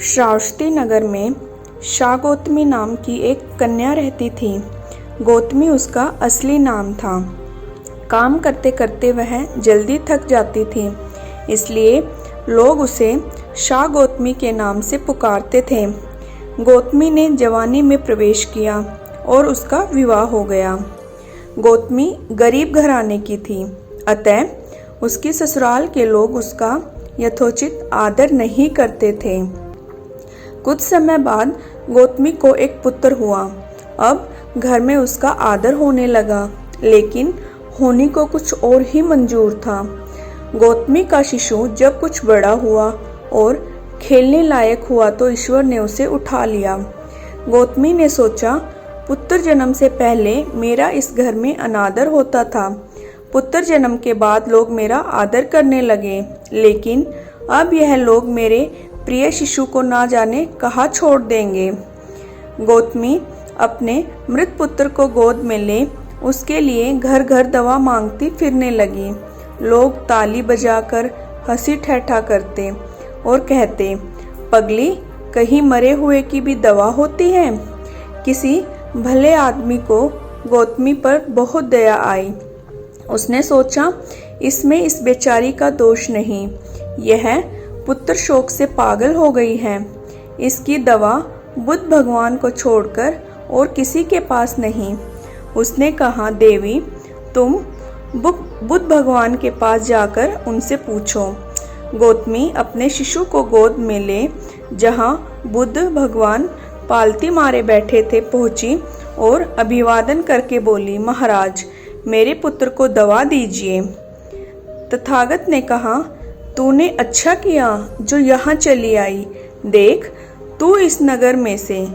श्रावस्ती नगर में शाह गौतमी नाम की एक कन्या रहती थी। गौतमी उसका असली नाम था। काम करते करते वह जल्दी थक जाती थी, इसलिए लोग उसे शाह गौतमी के नाम से पुकारते थे। गौतमी ने जवानी में प्रवेश किया और उसका विवाह हो गया। गौतमी गरीब घराने की थी, अतः उसकी ससुराल के लोग उसका यथोचित आदर नहीं करते थे। कुछ समय बाद गौतमी को एक पुत्र हुआ। अब घर में उसका आदर होने लगा, लेकिन होनी को कुछ और ही मंजूर था। गौतमी का शिशु जब कुछ बड़ा हुआ और खेलने लायक हुआ तो ईश्वर ने उसे उठा लिया। गौतमी ने सोचा, पुत्र जन्म से पहले मेरा इस घर में अनादर होता था, पुत्र जन्म के बाद लोग मेरा आदर करने लगे, लेकिन अब यह लोग मेरे प्रिय शिशु को ना जाने कहाँ छोड़ देंगे। गौतमी अपने मृत पुत्र को गोद में ले उसके लिए घर घर दवा मांगती फिरने लगी। लोग ताली बजाकर हंसी ठट्ठा करते और कहते, पगली, कहीं मरे हुए की भी दवा होती है। किसी भले आदमी को गौतमी पर बहुत दया आई। उसने सोचा, इसमें इस बेचारी का दोष नहीं, यह पुत्र शोक से पागल हो गई है। इसकी दवा बुद्ध भगवान को छोड़कर और किसी के पास नहीं। उसने कहा, देवी, तुम बुद्ध भगवान के पास जाकर उनसे पूछो। गौतमी अपने शिशु को गोद में ले जहाँ बुद्ध भगवान पालती मारे बैठे थे पहुंची और अभिवादन करके बोली, महाराज, मेरे पुत्र को दवा दीजिए। तथागत ने कहा, तूने अच्छा किया जो यहाँ चली आई। देख, तू इस नगर में से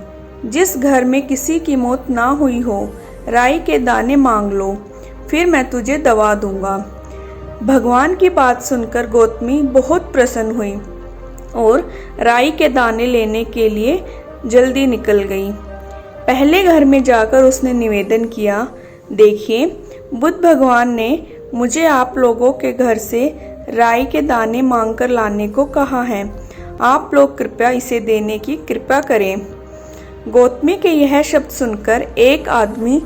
जिस घर में किसी की मौत ना हुई हो, राई के दाने मांग लो, फिर मैं तुझे दवा दूंगा। भगवान की बात सुनकर गौतमी बहुत प्रसन्न हुई और राई के दाने लेने के लिए जल्दी निकल गई। पहले घर में जाकर उसने निवेदन किया, देखिए, बुद्ध भगवान ने मुझे आप लोगों के घर से राई के दाने मांगकर लाने को कहा है। आप लोग कृपया इसे देने की कृपा करें। गौतमी के यह शब्द सुनकर एक आदमी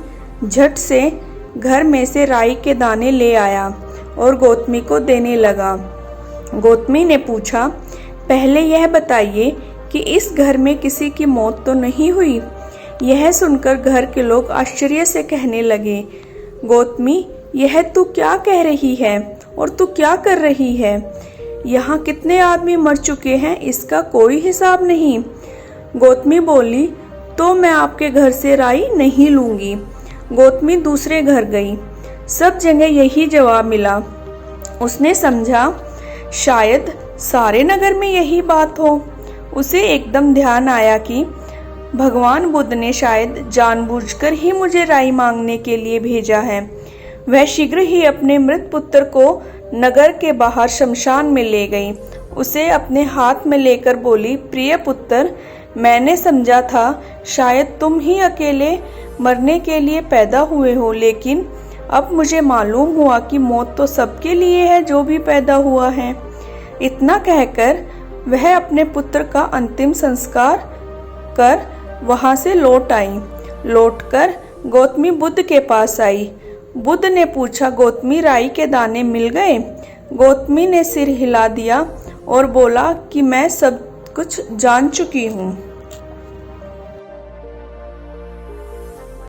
झट से घर में से राई के दाने ले आया और गौतमी को देने लगा। गौतमी ने पूछा, पहले यह बताइए कि इस घर में किसी की मौत तो नहीं हुई? यह सुनकर घर के लोग आश्चर्य से कहने लगे, गौतमी, यह तू क्या कह रही है और तू क्या कर रही है? यहाँ कितने आदमी मर चुके हैं, इसका कोई हिसाब नहीं। गौतमी बोली, तो मैं आपके घर से राई नहीं लूंगी। गौतमी दूसरे घर गई, सब जगह यही जवाब मिला। उसने समझा, शायद सारे नगर में यही बात हो। उसे एकदम ध्यान आया कि भगवान बुद्ध ने शायद जानबूझकर ही मुझे राई मांगने के लिए भेजा है। वह शीघ्र ही अपने मृत पुत्र को नगर के बाहर शमशान में ले गई। उसे अपने हाथ में लेकर बोली, प्रिय पुत्र, मैंने समझा था शायद तुम ही अकेले मरने के लिए पैदा हुए हो, लेकिन अब मुझे मालूम हुआ कि मौत तो सबके लिए है जो भी पैदा हुआ है। इतना कहकर वह अपने पुत्र का अंतिम संस्कार कर वहां से लौट आई। लौटकर गौतमी बुद्ध के पास आई। बुद्ध ने पूछा, गौतमी, राई के दाने मिल गए? गौतमी ने सिर हिला दिया और बोला कि मैं सब कुछ जान चुकी हूँ।